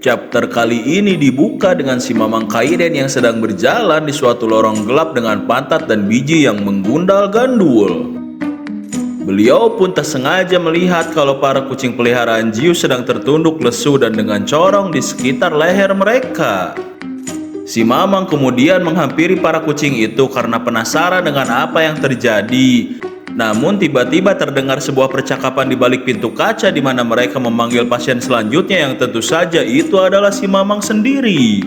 Chapter kali ini dibuka dengan si Mamang Kaiden yang sedang berjalan di suatu lorong gelap dengan pantat dan biji yang menggundal gandul. Beliau pun tak sengaja melihat kalau para kucing peliharaan Jiu sedang tertunduk lesu dan dengan corong di sekitar leher mereka. Si Mamang kemudian menghampiri para kucing itu karena penasaran dengan apa yang terjadi. Namun tiba-tiba terdengar sebuah percakapan di balik pintu kaca di mana mereka memanggil pasien selanjutnya yang tentu saja itu adalah si Mamang sendiri.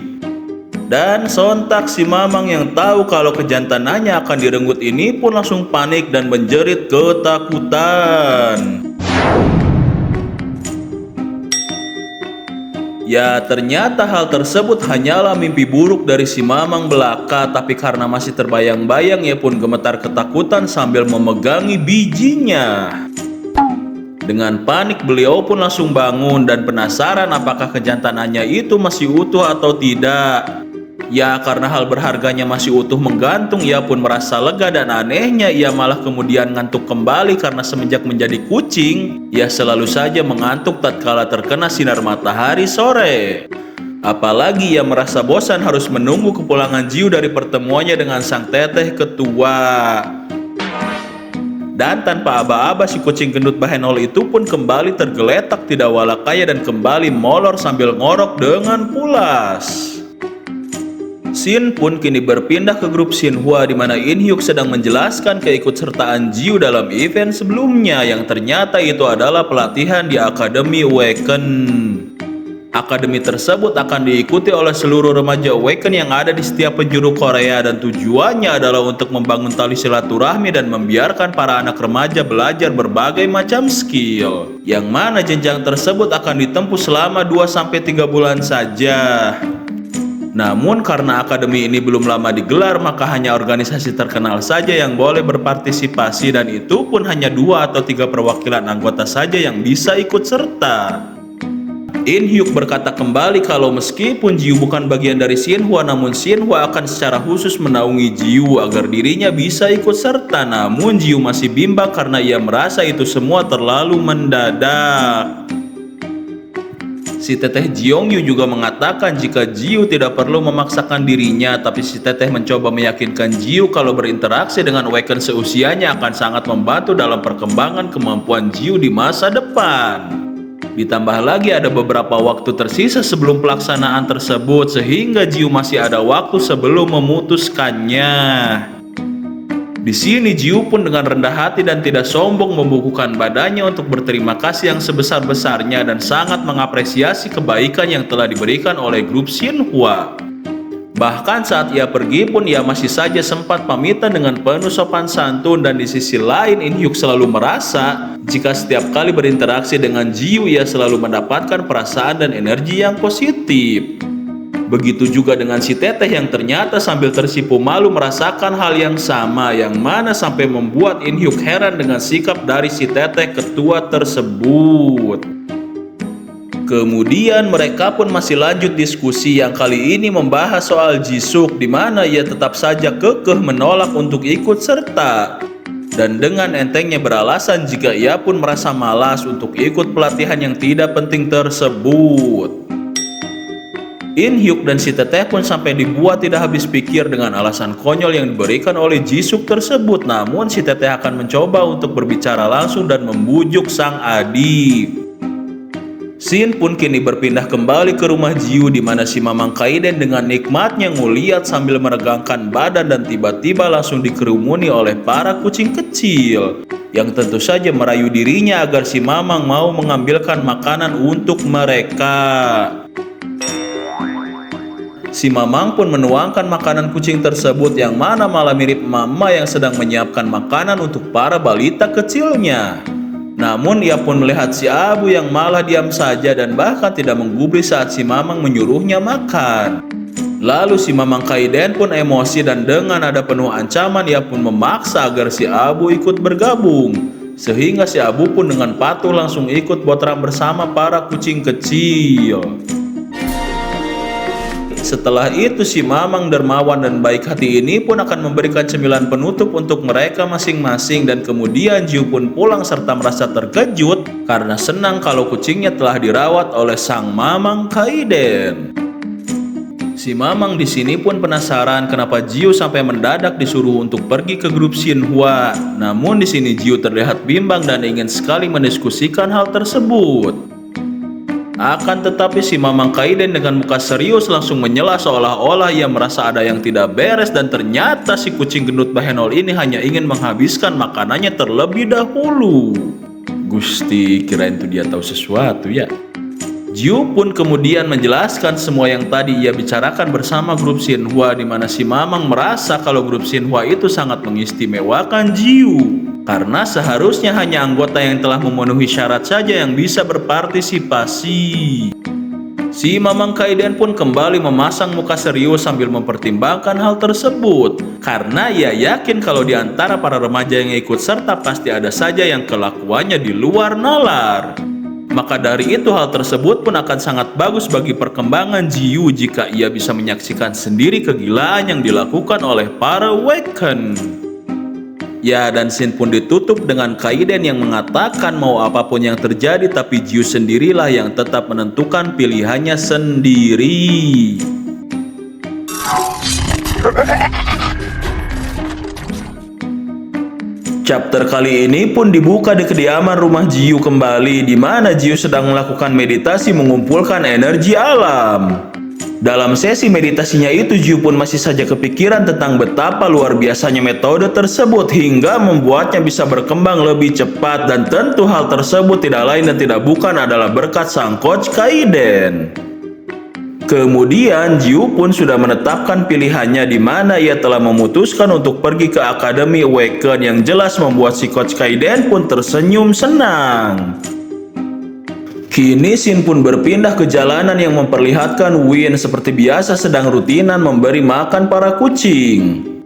Dan sontak si Mamang yang tahu kalau kejantanannya akan direnggut ini pun langsung panik dan menjerit ketakutan. Ya, ternyata hal tersebut hanyalah mimpi buruk dari si Mamang belaka, tapi karena masih terbayang-bayang ia pun gemetar ketakutan sambil memegangi bijinya. Dengan panik beliau pun langsung bangun dan penasaran apakah kejantanannya itu masih utuh atau tidak. Ya, karena hal berharganya masih utuh menggantung, ia pun merasa lega dan anehnya ia malah kemudian ngantuk kembali karena semenjak menjadi kucing, ia selalu saja mengantuk tatkala terkena sinar matahari sore. Apalagi ia merasa bosan harus menunggu kepulangan Jiu dari pertemuannya dengan sang teteh ketua. Dan tanpa aba-aba si kucing gendut bahenol itu pun kembali tergeletak tidak walakaya dan kembali molor sambil ngorok dengan pulas. Scene pun kini berpindah ke grup Xinhua di mana In Hyuk sedang menjelaskan keikutsertaan Jiu dalam event sebelumnya yang ternyata itu adalah pelatihan di Akademi Waken. Akademi tersebut akan diikuti oleh seluruh remaja Waken yang ada di setiap penjuru Korea dan tujuannya adalah untuk membangun tali silaturahmi dan membiarkan para anak remaja belajar berbagai macam skill. Yang mana jenjang tersebut akan ditempuh selama 2-3 bulan saja. Namun karena akademi ini belum lama digelar, maka hanya organisasi terkenal saja yang boleh berpartisipasi dan itu pun hanya 2 atau 3 perwakilan anggota saja yang bisa ikut serta. In Hyuk berkata kembali kalau meskipun Jiu bukan bagian dari Xinhua, namun Xinhua akan secara khusus menaungi Jiu agar dirinya bisa ikut serta. Namun Jiu masih bimbang karena ia merasa itu semua terlalu mendadak. Si teteh Jeongyu juga mengatakan jika Jiu tidak perlu memaksakan dirinya, tapi si teteh mencoba meyakinkan Jiu kalau berinteraksi dengan Waken seusianya akan sangat membantu dalam perkembangan kemampuan Jiu di masa depan. Ditambah lagi ada beberapa waktu tersisa sebelum pelaksanaan tersebut sehingga Jiu masih ada waktu sebelum memutuskannya. Di sini Jiu pun dengan rendah hati dan tidak sombong membukukan badannya untuk berterima kasih yang sebesar-besarnya dan sangat mengapresiasi kebaikan yang telah diberikan oleh grup Xinhua. Bahkan saat ia pergi pun ia masih saja sempat pamitan dengan penuh sopan santun dan di sisi lain In Hyuk selalu merasa jika setiap kali berinteraksi dengan Jiu ia selalu mendapatkan perasaan dan energi yang positif. Begitu juga dengan si teteh yang ternyata sambil tersipu malu merasakan hal yang sama yang mana sampai membuat In Hyuk heran dengan sikap dari si teteh ketua tersebut. Kemudian mereka pun masih lanjut diskusi yang kali ini membahas soal Jisuk di mana ia tetap saja kekeh menolak untuk ikut serta. Dan dengan entengnya beralasan jika ia pun merasa malas untuk ikut pelatihan yang tidak penting tersebut. In Hyuk dan si teteh pun sampai dibuat tidak habis pikir dengan alasan konyol yang diberikan oleh Jisuk tersebut. Namun si teteh akan mencoba untuk berbicara langsung dan membujuk sang adik. Scene pun kini berpindah kembali ke rumah Jiu di mana si Mamang Kaiden dengan nikmatnya nguliat sambil meregangkan badan dan tiba-tiba langsung dikerumuni oleh para kucing kecil yang tentu saja merayu dirinya agar si Mamang mau mengambilkan makanan untuk mereka. Si Mamang pun menuangkan makanan kucing tersebut yang mana malah mirip mama yang sedang menyiapkan makanan untuk para balita kecilnya. Namun ia pun melihat si Abu yang malah diam saja dan bahkan tidak menggubris saat si Mamang menyuruhnya makan. Lalu si Mamang Kaiden pun emosi dan dengan nada penuh ancaman ia pun memaksa agar si Abu ikut bergabung. Sehingga si Abu pun dengan patuh langsung ikut botrang bersama para kucing kecil. Setelah itu si Mamang dermawan dan baik hati ini pun akan memberikan cemilan penutup untuk mereka masing-masing dan kemudian Jiu pun pulang serta merasa terkejut karena senang kalau kucingnya telah dirawat oleh sang Mamang Kaiden. Si Mamang di sini pun penasaran kenapa Jiu sampai mendadak disuruh untuk pergi ke grup Xinhua. Namun di sini Jiu terlihat bimbang dan ingin sekali mendiskusikan hal tersebut. Akan tetapi si Mamang Kaiden dengan muka serius langsung menyela seolah-olah ia merasa ada yang tidak beres, dan ternyata si kucing gendut bahenol ini hanya ingin menghabiskan makanannya terlebih dahulu. Gusti, kirain tuh dia tahu sesuatu ya. Jiu pun kemudian menjelaskan semua yang tadi ia bicarakan bersama grup Xinhua, di mana si Mamang merasa kalau grup Xinhua itu sangat mengistimewakan Jiu. Karena seharusnya hanya anggota yang telah memenuhi syarat saja yang bisa berpartisipasi. Si Mamang Kaiden pun kembali memasang muka serius sambil mempertimbangkan hal tersebut. Karena ia yakin kalau di antara para remaja yang ikut serta pasti ada saja yang kelakuannya di luar nalar. Maka dari itu hal tersebut pun akan sangat bagus bagi perkembangan Jiu jika ia bisa menyaksikan sendiri kegilaan yang dilakukan oleh para Waken. Ya, dan scene pun ditutup dengan Kaiden yang mengatakan mau apapun yang terjadi tapi Jiu sendirilah yang tetap menentukan pilihannya sendiri. Chapter kali ini pun dibuka di kediaman rumah Jiu kembali, di mana Jiu sedang melakukan meditasi mengumpulkan energi alam. Dalam sesi meditasinya itu Jiu pun masih saja kepikiran tentang betapa luar biasanya metode tersebut hingga membuatnya bisa berkembang lebih cepat, dan tentu hal tersebut tidak lain dan tidak bukan adalah berkat sang coach Kaiden. Kemudian Jiu pun sudah menetapkan pilihannya, di mana ia telah memutuskan untuk pergi ke Akademi Waken, yang jelas membuat si coach Kaiden pun tersenyum senang. Kini scene pun berpindah ke jalanan yang memperlihatkan Win seperti biasa sedang rutinan memberi makan para kucing.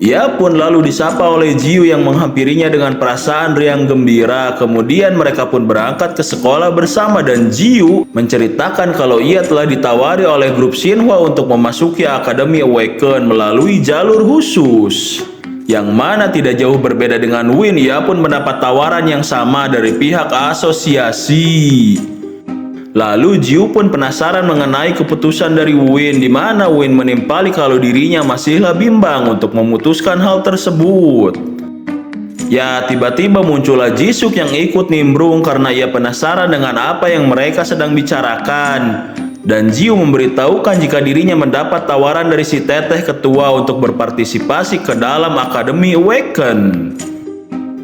Ia pun lalu disapa oleh Jiu yang menghampirinya dengan perasaan riang gembira. Kemudian mereka pun berangkat ke sekolah bersama, dan Jiu menceritakan kalau ia telah ditawari oleh grup Xinhua untuk memasuki Akademi Awaken melalui jalur khusus. Yang mana tidak jauh berbeda dengan Win, ia pun mendapat tawaran yang sama dari pihak asosiasi. Lalu Jiu pun penasaran mengenai keputusan dari Win, di mana Win menimpali kalau dirinya masihlah bimbang untuk memutuskan hal tersebut. Ya, tiba-tiba muncullah Jisuk yang ikut nimbrung karena ia penasaran dengan apa yang mereka sedang bicarakan. Dan Jiu memberitahukan jika dirinya mendapat tawaran dari si teteh ketua untuk berpartisipasi ke dalam Akademi Awaken.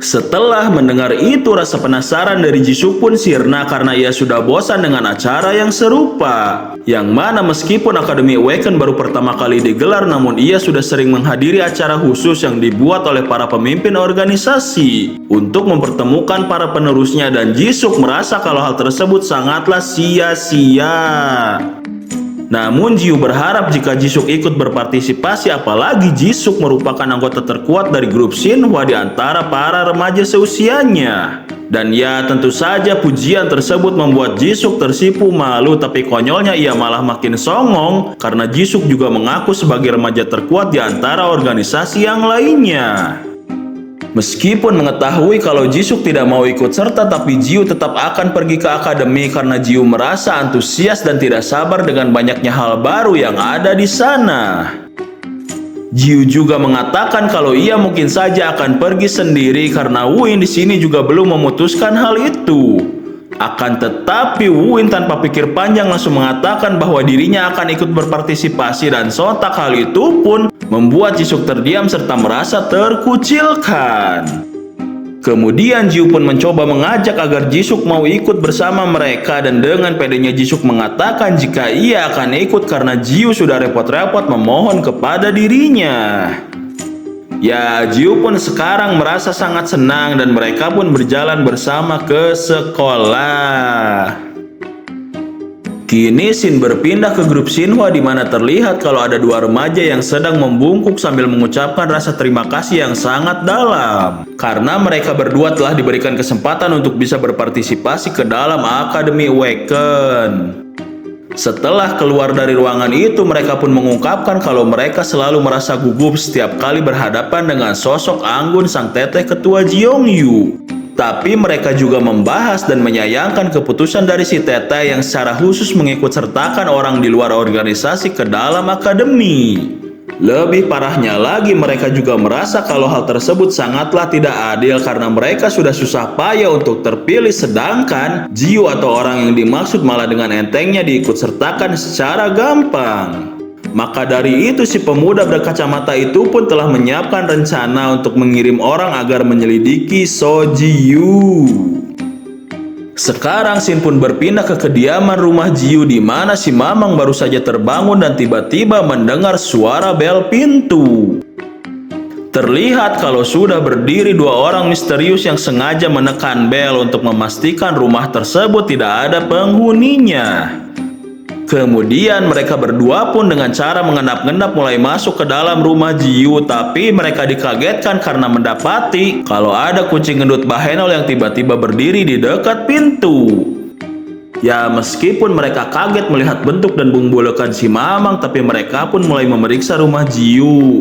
Setelah mendengar itu, rasa penasaran dari Jisoo pun sirna karena ia sudah bosan dengan acara yang serupa. Yang mana meskipun Akademi Awaken baru pertama kali digelar, namun ia sudah sering menghadiri acara khusus yang dibuat oleh para pemimpin organisasi untuk mempertemukan para penerusnya, dan Jisoo merasa kalau hal tersebut sangatlah sia-sia. Namun Jiu berharap jika Jisuk ikut berpartisipasi, apalagi Jisuk merupakan anggota terkuat dari grup Xinhua di antara para remaja seusianya. Dan ya, tentu saja pujian tersebut membuat Jisuk tersipu malu, tapi konyolnya ia malah makin songong karena Jisuk juga mengaku sebagai remaja terkuat di antara organisasi yang lainnya. Meskipun mengetahui kalau Jisuk tidak mau ikut serta, tapi Jiu tetap akan pergi ke akademi karena Jiu merasa antusias dan tidak sabar dengan banyaknya hal baru yang ada di sana. Jiu juga mengatakan kalau ia mungkin saja akan pergi sendiri karena Win di sini juga belum memutuskan hal itu. Akan tetapi Win tanpa pikir panjang langsung mengatakan bahwa dirinya akan ikut berpartisipasi, dan sontak hal itu pun membuat Jisuk terdiam serta merasa terkucilkan. Kemudian Jiu pun mencoba mengajak agar Jisuk mau ikut bersama mereka, dan dengan pedenya Jisuk mengatakan jika ia akan ikut karena Jiu sudah repot-repot memohon kepada dirinya. Ya, Jiu pun sekarang merasa sangat senang dan mereka pun berjalan bersama ke sekolah. Kini scene berpindah ke grup Xinhua, di mana terlihat kalau ada dua remaja yang sedang membungkuk sambil mengucapkan rasa terima kasih yang sangat dalam karena mereka berdua telah diberikan kesempatan untuk bisa berpartisipasi ke dalam Akademi Awaken. Setelah keluar dari ruangan itu, mereka pun mengungkapkan kalau mereka selalu merasa gugup setiap kali berhadapan dengan sosok Anggun sang teteh ketua Jeongyu. Tapi mereka juga membahas dan menyayangkan keputusan dari si Teteh yang secara khusus mengikut sertakan orang di luar organisasi ke dalam akademi. Lebih parahnya lagi, mereka juga merasa kalau hal tersebut sangatlah tidak adil karena mereka sudah susah payah untuk terpilih, sedangkan Jiu atau orang yang dimaksud malah dengan entengnya diikut sertakan secara gampang. Maka dari itu si pemuda berkacamata itu pun telah menyiapkan rencana untuk mengirim orang agar menyelidiki So Jiu. Sekarang Shin pun berpindah ke kediaman rumah Jiu di mana si Mamang baru saja terbangun dan tiba-tiba mendengar suara bel pintu. Terlihat kalau sudah berdiri dua orang misterius yang sengaja menekan bel untuk memastikan rumah tersebut tidak ada penghuninya. Kemudian mereka berdua pun dengan cara mengendap-endap mulai masuk ke dalam rumah Jiu, tapi mereka dikagetkan karena mendapati kalau ada kucing gendut bahenol yang tiba-tiba berdiri di dekat pintu. Ya, meskipun mereka kaget melihat bentuk dan bumbulekan si Mamang, tapi mereka pun mulai memeriksa rumah Jiu.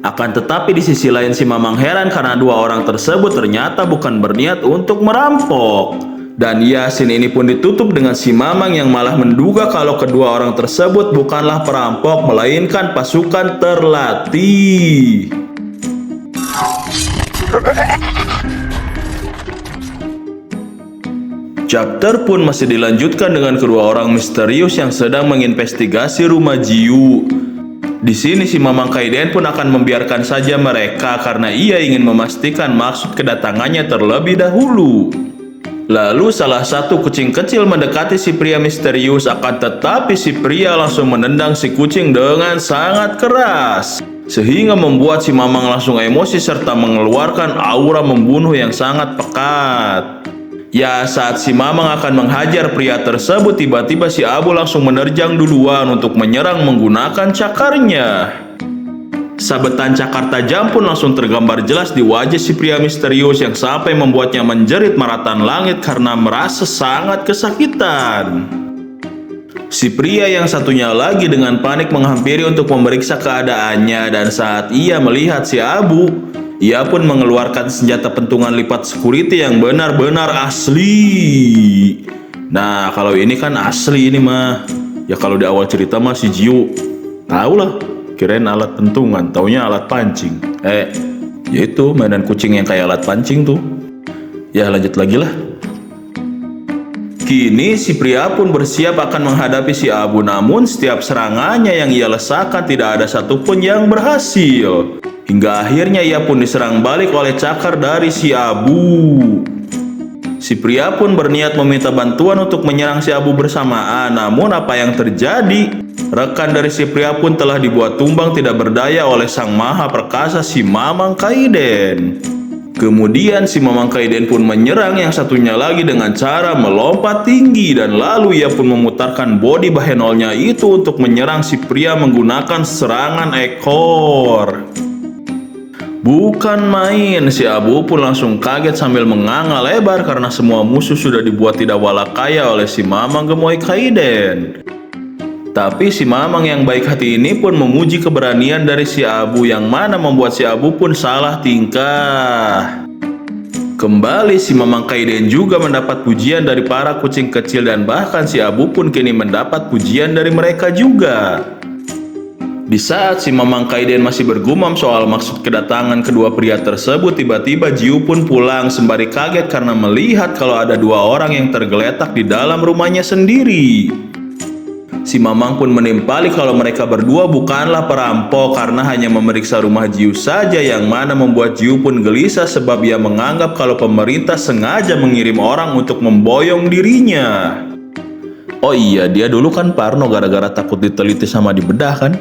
Akan tetapi di sisi lain si Mamang heran karena dua orang tersebut ternyata bukan berniat untuk merampok. Dan ya, scene ini pun ditutup dengan si Mamang yang malah menduga kalau kedua orang tersebut bukanlah perampok melainkan pasukan terlatih. Chapter pun masih dilanjutkan dengan kedua orang misterius yang sedang menginvestigasi rumah Jiu. Di sini si Mamang Kaiden pun akan membiarkan saja mereka karena ia ingin memastikan maksud kedatangannya terlebih dahulu. Lalu salah satu kucing kecil mendekati si pria misterius, akan tetapi si pria langsung menendang si kucing dengan sangat keras, sehingga membuat si Mamang langsung emosi serta mengeluarkan aura membunuh yang sangat pekat. Ya, saat si Mamang akan menghajar pria tersebut, tiba-tiba si Abu langsung menerjang duluan untuk menyerang menggunakan cakarnya. Sabetan cakar tajam pun langsung tergambar jelas di wajah si pria misterius yang sampai membuatnya menjerit maratan langit karena merasa sangat kesakitan. Si pria yang satunya lagi dengan panik menghampiri untuk memeriksa keadaannya, dan saat ia melihat si Abu, ia pun mengeluarkan senjata pentungan lipat security yang benar-benar asli. Nah, kalau ini kan asli ini mah. Ya kalau di awal cerita mah si Jiu tahu lah. Kirain alat pentungan, taunya alat pancing. Yaitu mainan kucing yang kayak alat pancing tuh. Ya lanjut lagi lah. Kini si pria pun bersiap akan menghadapi si Abu, namun setiap serangannya yang ia lesakkan tidak ada satupun yang berhasil. Hingga akhirnya ia pun diserang balik oleh cakar dari si Abu. Si pria pun berniat meminta bantuan untuk menyerang si Abu bersamaan, namun apa yang terjadi? Rekan dari si pria pun telah dibuat tumbang tidak berdaya oleh sang maha perkasa si Mamang Kaiden. Kemudian si Mamang Kaiden pun menyerang yang satunya lagi dengan cara melompat tinggi, dan lalu ia pun memutarkan body bahenolnya itu untuk menyerang si pria menggunakan serangan ekor. Bukan main, si Abu pun langsung kaget sambil menganga lebar karena semua musuh sudah dibuat tidak walakaya oleh si Mamang Gemoy Kaiden. Tapi si Mamang yang baik hati ini pun memuji keberanian dari si Abu, yang mana membuat si Abu pun salah tingkah. Kembali si Mamang Kaiden juga mendapat pujian dari para kucing kecil, dan bahkan si Abu pun kini mendapat pujian dari mereka juga. Di saat si Mamang Kaiden masih bergumam soal maksud kedatangan kedua pria tersebut, tiba-tiba Jiu pun pulang sembari kaget karena melihat kalau ada dua orang yang tergeletak di dalam rumahnya sendiri. Si Mamang pun menimpali kalau mereka berdua bukanlah perampok karena hanya memeriksa rumah Jiu saja, yang mana membuat Jiu pun gelisah sebab ia menganggap kalau pemerintah sengaja mengirim orang untuk memboyong dirinya. Oh iya, dia dulu kan parno gara-gara takut diteliti sama dibedah kan?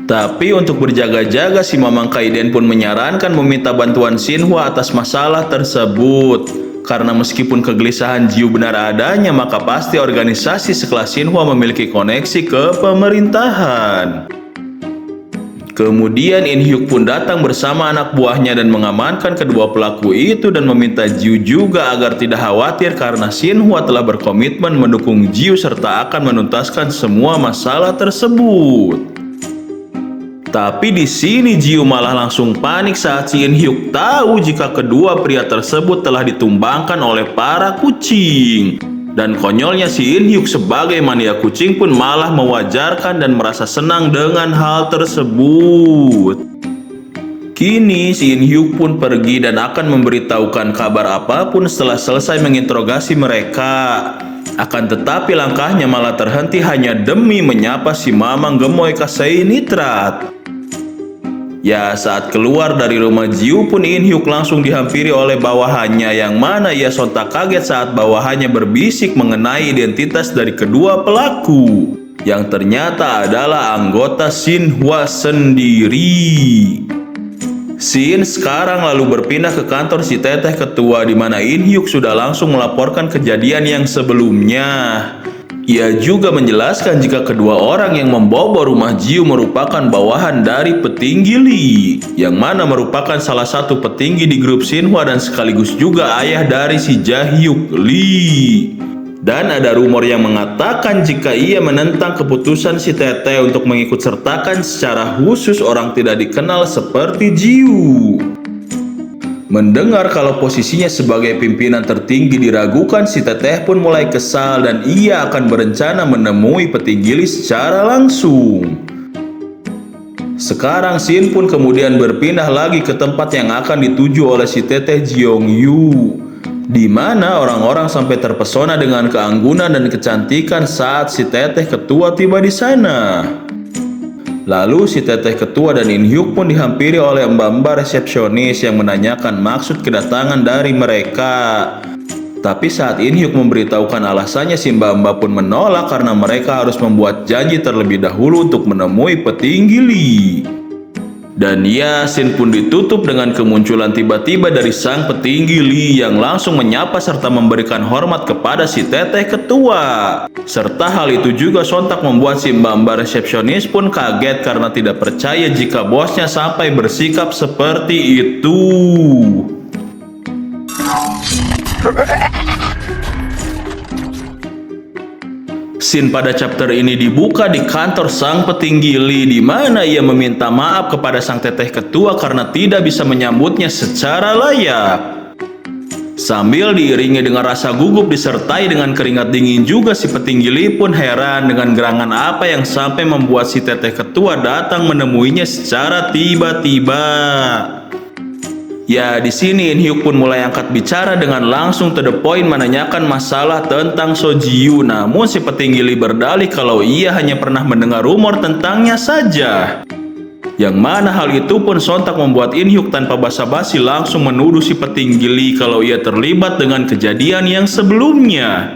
Tapi untuk berjaga-jaga, si Mamang Kaiden pun menyarankan meminta bantuan Shinhwa atas masalah tersebut. Karena meskipun kegelisahan Jiu benar adanya, maka pasti organisasi sekelas Shinhwa memiliki koneksi ke pemerintahan. Kemudian In Hyuk pun datang bersama anak buahnya dan mengamankan kedua pelaku itu dan meminta Jiu juga agar tidak khawatir karena Shinhwa telah berkomitmen mendukung Jiu serta akan menuntaskan semua masalah tersebut. Tapi di sini Jiu malah langsung panik saat si In Hyuk tahu jika kedua pria tersebut telah ditumbangkan oleh para kucing. Dan konyolnya si In Hyuk sebagai mania kucing pun malah mewajarkan dan merasa senang dengan hal tersebut. Kini si In Hyuk pun pergi dan akan memberitahukan kabar apapun setelah selesai menginterogasi mereka. Akan tetapi langkahnya malah terhenti hanya demi menyapa si Mamang Gemoy Kasei Nitrat. Ya, saat keluar dari rumah Jiu pun In Hyuk langsung dihampiri oleh bawahannya, yang mana ia sontak kaget saat bawahannya berbisik mengenai identitas dari kedua pelaku, yang ternyata adalah anggota Shinhwa sendiri. Shin sekarang lalu berpindah ke kantor si teteh ketua, di mana In Hyuk sudah langsung melaporkan kejadian yang sebelumnya. Ia juga menjelaskan jika kedua orang yang membobol rumah Jiu merupakan bawahan dari petinggi Lee, yang mana merupakan salah satu petinggi di grup Shinhwa dan sekaligus juga ayah dari si Jae-hyuk Lee. Dan ada rumor yang mengatakan jika ia menentang keputusan si teteh untuk mengikut sertakan secara khusus orang tidak dikenal seperti Jiu. Mendengar kalau posisinya sebagai pimpinan tertinggi diragukan, si teteh pun mulai kesal dan ia akan berencana menemui petinggi Lee secara langsung. Sekarang Shin pun kemudian berpindah lagi ke tempat yang akan dituju oleh si teteh Jeong Yu, di mana orang-orang sampai terpesona dengan keanggunan dan kecantikan saat si teteh ketua tiba di sana. Lalu si teteh ketua dan In Hyuk pun dihampiri oleh mbak-mbak resepsionis yang menanyakan maksud kedatangan dari mereka. Tapi saat In Hyuk memberitahukan alasannya, si mbak-mbak pun menolak karena mereka harus membuat janji terlebih dahulu untuk menemui petinggi Lee. Dan ya, Shin pun ditutup dengan kemunculan tiba-tiba dari sang petinggi Lee yang langsung menyapa serta memberikan hormat kepada si teteh ketua. Serta hal itu juga sontak membuat si mbak-mbak resepsionis pun kaget karena tidak percaya jika bosnya sampai bersikap seperti itu. Scene pada chapter ini dibuka di kantor sang petinggi Lee, di mana ia meminta maaf kepada sang teteh ketua karena tidak bisa menyambutnya secara layak. Sambil diiringi dengan rasa gugup disertai dengan keringat dingin juga, si petinggi Lee pun heran dengan gerangan apa yang sampai membuat si teteh ketua datang menemuinya secara tiba-tiba. Ya, di sini In Hyuk pun mulai angkat bicara dengan langsung to the point menanyakan masalah tentang So Ji-yu. Namun si petinggi Lee berdalih kalau ia hanya pernah mendengar rumor tentangnya saja. Yang mana hal itu pun sontak membuat In Hyuk tanpa basa-basi langsung menuduh si petinggi Lee kalau ia terlibat dengan kejadian yang sebelumnya.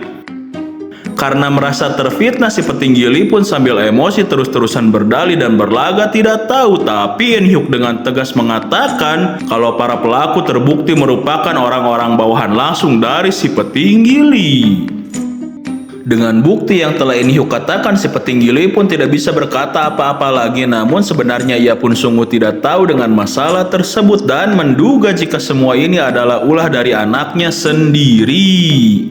Karena merasa terfitnah, si petinggi Lee pun sambil emosi terus-terusan berdalih dan berlagak tidak tahu. Tapi In Hyuk dengan tegas mengatakan kalau para pelaku terbukti merupakan orang-orang bawahan langsung dari si petinggi Lee. Dengan bukti yang telah In Hyuk katakan, si petinggi Lee pun tidak bisa berkata apa-apa lagi. Namun sebenarnya ia pun sungguh tidak tahu dengan masalah tersebut dan menduga jika semua ini adalah ulah dari anaknya sendiri.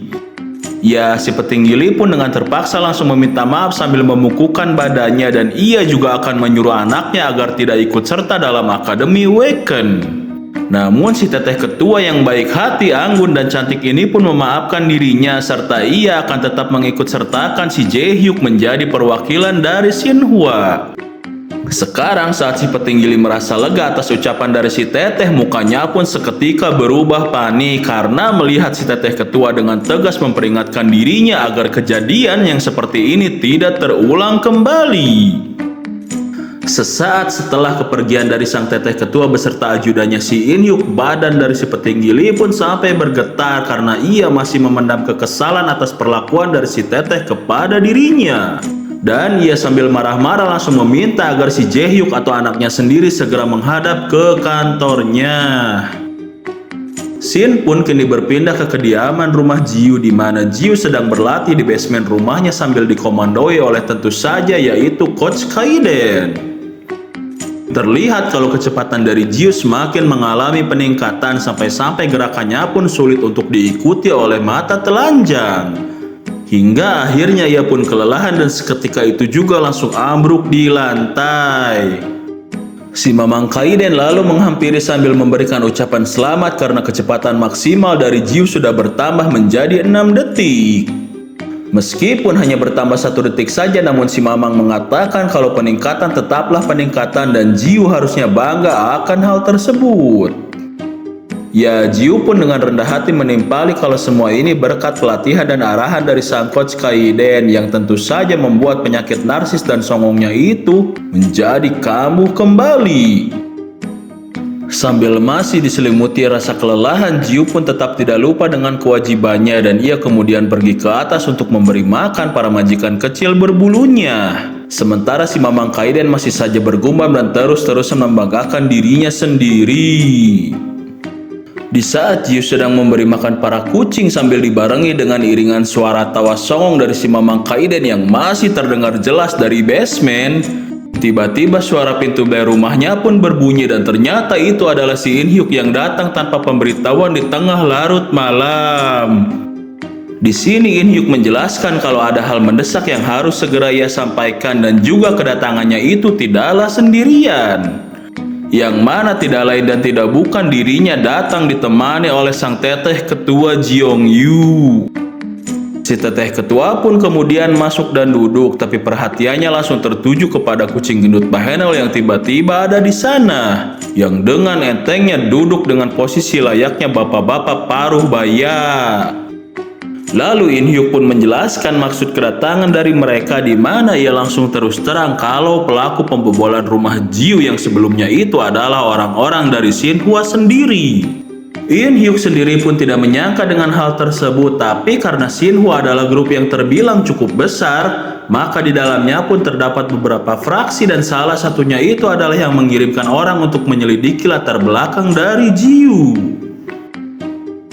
Ya, si petinggi Lee pun dengan terpaksa langsung meminta maaf sambil memukukan badannya, dan ia juga akan menyuruh anaknya agar tidak ikut serta dalam Akademi Waken. Namun si teteh ketua yang baik hati, anggun dan cantik ini pun memaafkan dirinya, serta ia akan tetap mengikut sertakan si Jae-hyuk menjadi perwakilan dari Shinhwa. Sekarang saat si petinggi Lee merasa lega atas ucapan dari si teteh, mukanya pun seketika berubah panik karena melihat si teteh ketua dengan tegas memperingatkan dirinya agar kejadian yang seperti ini tidak terulang kembali. Sesaat setelah kepergian dari sang teteh ketua beserta ajudannya si In Hyuk, badan dari si petinggi Lee pun sampai bergetar karena ia masih memendam kekesalan atas perlakuan dari si teteh kepada dirinya. Dan ia sambil marah-marah langsung meminta agar si Jae-hyuk atau anaknya sendiri segera menghadap ke kantornya. Shin pun kini berpindah ke kediaman rumah Jiu, di mana Jiu sedang berlatih di basement rumahnya sambil dikomandoi oleh tentu saja yaitu Coach Kaiden. Terlihat kalau kecepatan dari Jiu semakin mengalami peningkatan sampai-sampai gerakannya pun sulit untuk diikuti oleh mata telanjang. Hingga akhirnya ia pun kelelahan dan seketika itu juga langsung ambruk di lantai. Si Mamang Kaiden lalu menghampiri sambil memberikan ucapan selamat karena kecepatan maksimal dari Jiu sudah bertambah menjadi 6 detik. Meskipun hanya bertambah 1 detik saja, namun si Mamang mengatakan kalau peningkatan tetaplah peningkatan dan Jiu harusnya bangga akan hal tersebut. Ya, Jiu pun dengan rendah hati menimpali kalau semua ini berkat pelatihan dan arahan dari sang coach Kaiden yang tentu saja membuat penyakit narsis dan songongnya itu menjadi kambuh kembali. Sambil masih diselimuti rasa kelelahan, Jiu pun tetap tidak lupa dengan kewajibannya dan ia kemudian pergi ke atas untuk memberi makan para majikan kecil berbulunya. Sementara si Mamang Kaiden masih saja bergumam dan terus-terusan membanggakan dirinya sendiri. Di saat Jiu sedang memberi makan para kucing sambil dibarengi dengan iringan suara tawa songong dari si Mamang Kaiden yang masih terdengar jelas dari basement, tiba-tiba suara pintu bel rumahnya pun berbunyi dan ternyata itu adalah si In Hyuk yang datang tanpa pemberitahuan di tengah larut malam. Di sini In Hyuk menjelaskan kalau ada hal mendesak yang harus segera ia sampaikan dan juga kedatangannya itu tidaklah sendirian. Yang mana tidak lain dan tidak bukan dirinya datang ditemani oleh sang teteh ketua Jeong Yu. Si teteh ketua pun kemudian masuk dan duduk, tapi perhatiannya langsung tertuju kepada kucing gendut Bahenol yang tiba-tiba ada di sana, yang dengan entengnya duduk dengan posisi layaknya bapak-bapak paruh baya. Lalu In Hyuk pun menjelaskan maksud kedatangan dari mereka, di mana ia langsung terus terang kalau pelaku pembobolan rumah Jiu yang sebelumnya itu adalah orang-orang dari Shinhwa sendiri. In Hyuk sendiri pun tidak menyangka dengan hal tersebut, tapi karena Shinhwa adalah grup yang terbilang cukup besar, maka di dalamnya pun terdapat beberapa fraksi dan salah satunya itu adalah yang mengirimkan orang untuk menyelidiki latar belakang dari Jiu.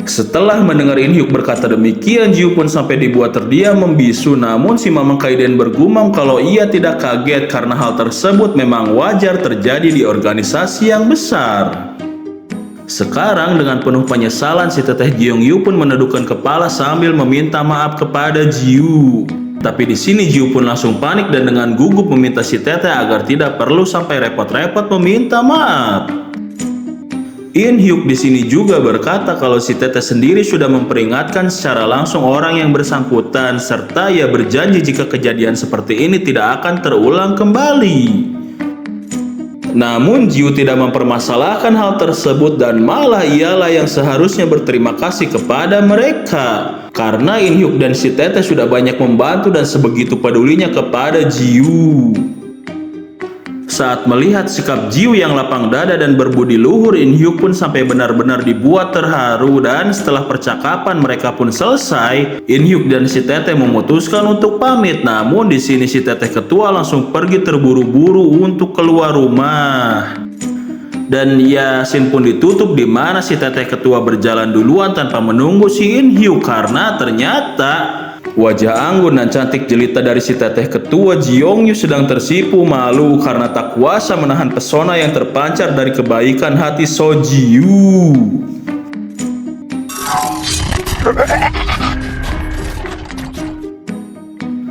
Setelah mendengar In Hyuk berkata demikian, Jiu pun sampai dibuat terdiam membisu, namun si Mamang Kaiden bergumam kalau ia tidak kaget karena hal tersebut memang wajar terjadi di organisasi yang besar. Sekarang dengan penuh penyesalan si teteh Jeong Yu pun menundukkan kepala sambil meminta maaf kepada Jiu. Tapi di sini Jiu pun langsung panik dan dengan gugup meminta si teteh agar tidak perlu sampai repot-repot meminta maaf. In Hyuk di sini juga berkata kalau si teteh sendiri sudah memperingatkan secara langsung orang yang bersangkutan serta ia berjanji jika kejadian seperti ini tidak akan terulang kembali. Namun Jiu tidak mempermasalahkan hal tersebut dan malah ialah yang seharusnya berterima kasih kepada mereka karena In Hyuk dan si teteh sudah banyak membantu dan sebegitu pedulinya kepada Jiu. Saat melihat sikap Jiu yang lapang dada dan berbudi luhur, In Hyuk pun sampai benar-benar dibuat terharu dan setelah percakapan mereka pun selesai, In Hyuk dan si teteh memutuskan untuk pamit. Namun di sini si teteh ketua langsung pergi terburu-buru untuk keluar rumah. Dan Yasin pun ditutup di mana si teteh ketua berjalan duluan tanpa menunggu si In Hyuk karena ternyata wajah anggun dan cantik jelita dari si teteh ketua Jeong Yu sedang tersipu malu karena tak kuasa menahan pesona yang terpancar dari kebaikan hati So Ji Yu.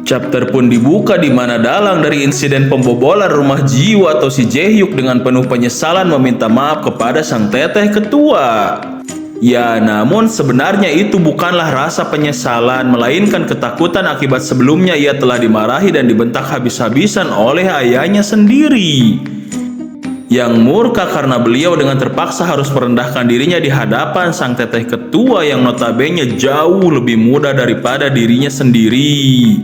Chapter pun dibuka di mana dalang dari insiden pembobolan rumah Jiu atau si Jae-hyuk dengan penuh penyesalan meminta maaf kepada sang teteh ketua. Ya, namun sebenarnya itu bukanlah rasa penyesalan, melainkan ketakutan akibat sebelumnya ia telah dimarahi dan dibentak habis-habisan oleh ayahnya sendiri. Yang murka karena beliau dengan terpaksa harus merendahkan dirinya di hadapan sang teteh ketua yang notabene jauh lebih muda daripada dirinya sendiri.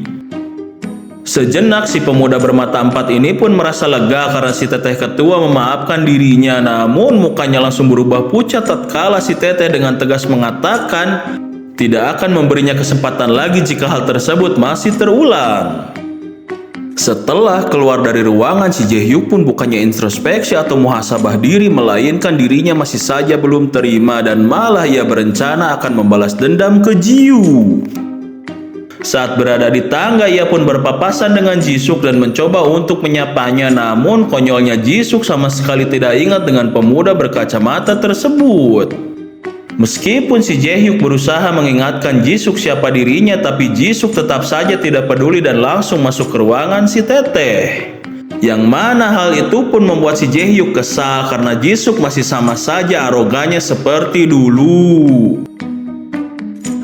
Sejenak si pemuda bermata empat ini pun merasa lega karena si teteh ketua memaafkan dirinya, namun mukanya langsung berubah pucat tatkala si teteh dengan tegas mengatakan tidak akan memberinya kesempatan lagi jika hal tersebut masih terulang. Setelah keluar dari ruangan, si Jae-hyuk pun bukannya introspeksi atau muhasabah diri, melainkan dirinya masih saja belum terima dan malah ia berencana akan membalas dendam ke Jiu. Saat berada di tangga, ia pun berpapasan dengan Jisuk dan mencoba untuk menyapanya, namun konyolnya Jisuk sama sekali tidak ingat dengan pemuda berkacamata tersebut. Meskipun si Jae-hyuk berusaha mengingatkan Jisuk siapa dirinya, tapi Jisuk tetap saja tidak peduli dan langsung masuk ke ruangan si teteh. Yang mana hal itu pun membuat si Jae-hyuk kesal karena Jisuk masih sama saja arogannya seperti dulu.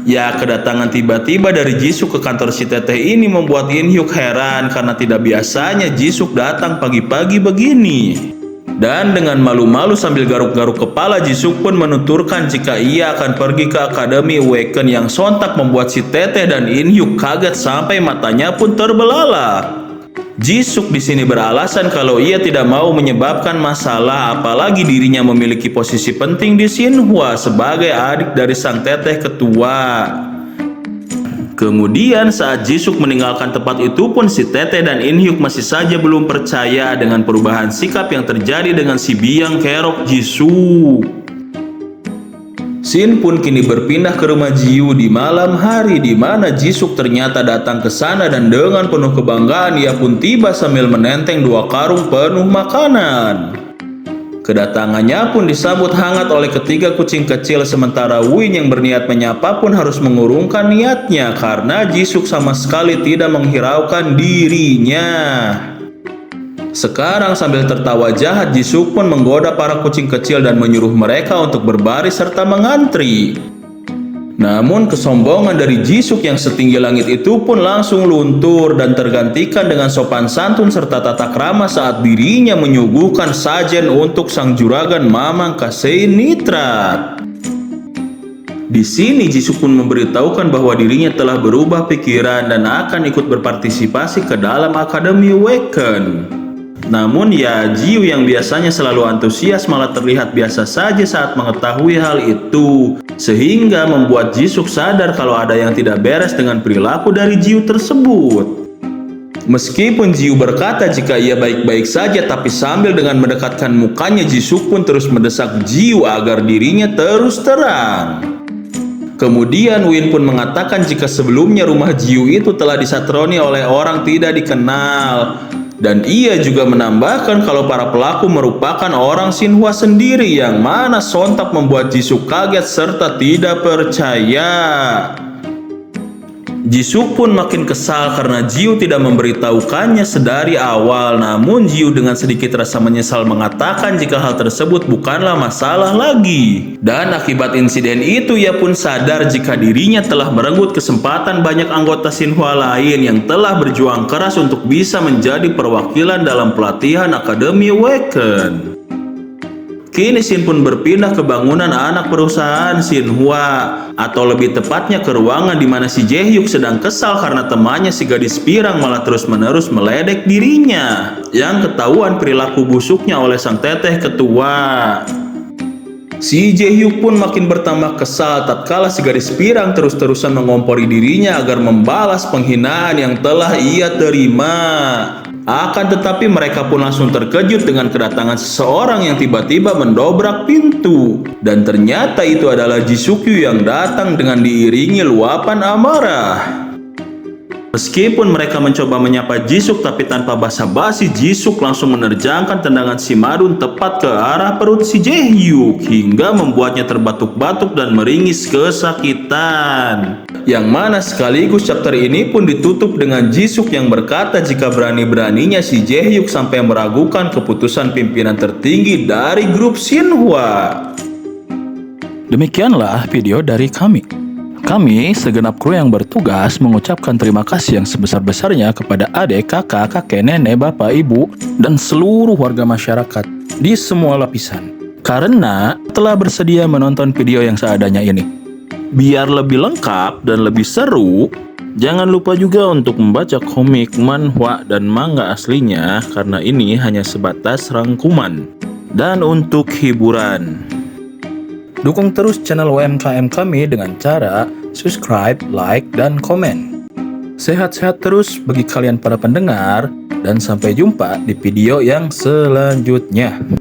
Ya, kedatangan tiba-tiba dari Jisuk ke kantor si teteh ini membuat In-hyuk heran karena tidak biasanya Jisuk datang pagi-pagi begini. Dan dengan malu-malu sambil garuk-garuk kepala, Jisuk pun menuturkan jika ia akan pergi ke Akademi Awaken yang sontak membuat si teteh dan In-hyuk kaget sampai matanya pun terbelalak. Jisuk di sini beralasan kalau ia tidak mau menyebabkan masalah, apalagi dirinya memiliki posisi penting di Shinhwa sebagai adik dari sang teteh ketua. Kemudian saat Jisuk meninggalkan tempat itu pun si teteh dan In-hyuk masih saja belum percaya dengan perubahan sikap yang terjadi dengan si biang kerok Jisuk. Shin pun kini berpindah ke rumah Jiu di malam hari di mana Jisuk ternyata datang ke sana dan dengan penuh kebanggaan ia pun tiba sambil menenteng 2 karung penuh makanan. Kedatangannya pun disambut hangat oleh ketiga kucing kecil sementara Win yang berniat menyapa pun harus mengurungkan niatnya karena Jisuk sama sekali tidak menghiraukan dirinya. Sekarang sambil tertawa jahat, Jisuk pun menggoda para kucing kecil dan menyuruh mereka untuk berbaris serta mengantri. Namun kesombongan dari Jisuk yang setinggi langit itu pun langsung luntur dan tergantikan dengan sopan santun serta tata krama saat dirinya menyuguhkan sajen untuk sang juragan Mamang Kasein Nitrat. Di sini Jisuk pun memberitahukan bahwa dirinya telah berubah pikiran dan akan ikut berpartisipasi ke dalam Akademi Awaken. Namun ya, Jiu yang biasanya selalu antusias malah terlihat biasa saja saat mengetahui hal itu, sehingga membuat Jisuk sadar kalau ada yang tidak beres dengan perilaku dari Jiu tersebut. Meskipun Jiu berkata jika ia baik-baik saja, tapi sambil dengan mendekatkan mukanya, Jisuk pun terus mendesak Jiu agar dirinya terus terang. Kemudian Win pun mengatakan jika sebelumnya rumah Jiu itu telah disatroni oleh orang tidak dikenal. Dan ia juga menambahkan kalau para pelaku merupakan orang Shinhwa sendiri yang mana sontak membuat Jisuk kaget serta tidak percaya. Jisuk pun makin kesal karena Jiu tidak memberitahukannya sedari awal. Namun Jiu dengan sedikit rasa menyesal mengatakan jika hal tersebut bukanlah masalah lagi. Dan akibat insiden itu ia pun sadar jika dirinya telah merenggut kesempatan banyak anggota Shinhwa lain yang telah berjuang keras untuk bisa menjadi perwakilan dalam pelatihan Akademi Awaken. Kini Shin pun berpindah ke bangunan anak perusahaan Shinhwa, atau lebih tepatnya ke ruangan di mana si Jae-hyuk sedang kesal karena temannya si gadis pirang malah terus-menerus meledek dirinya, yang ketahuan perilaku busuknya oleh sang teteh ketua. Si Jae-hyuk pun makin bertambah kesal tatkala si gadis pirang terus-terusan mengompori dirinya agar membalas penghinaan yang telah ia terima. Akan tetapi mereka pun langsung terkejut dengan kedatangan seseorang yang tiba-tiba mendobrak pintu. Dan ternyata itu adalah Jisukyu yang datang dengan diiringi luapan amarah. Meskipun mereka mencoba menyapa Jisuk tapi tanpa basa-basi, Jisuk langsung menerjangkan tendangan si Madun tepat ke arah perut si Jae-hyuk hingga membuatnya terbatuk-batuk dan meringis kesakitan. Yang mana sekaligus chapter ini pun ditutup dengan Jisuk yang berkata jika berani-beraninya si Jae-hyuk sampai meragukan keputusan pimpinan tertinggi dari grup Shinhwa. Demikianlah video dari kami. Kami, segenap kru yang bertugas, mengucapkan terima kasih yang sebesar-besarnya kepada adik, kakak, kakek, nenek, bapak, ibu, dan seluruh warga masyarakat di semua lapisan. Karena telah bersedia menonton video yang seadanya ini. Biar lebih lengkap dan lebih seru, jangan lupa juga untuk membaca komik, manhwa, dan manga aslinya, karena ini hanya sebatas rangkuman. Dan untuk hiburan, dukung terus channel UMKM kami dengan cara subscribe, like, dan komen. Sehat-sehat terus bagi kalian para pendengar, dan sampai jumpa di video yang selanjutnya.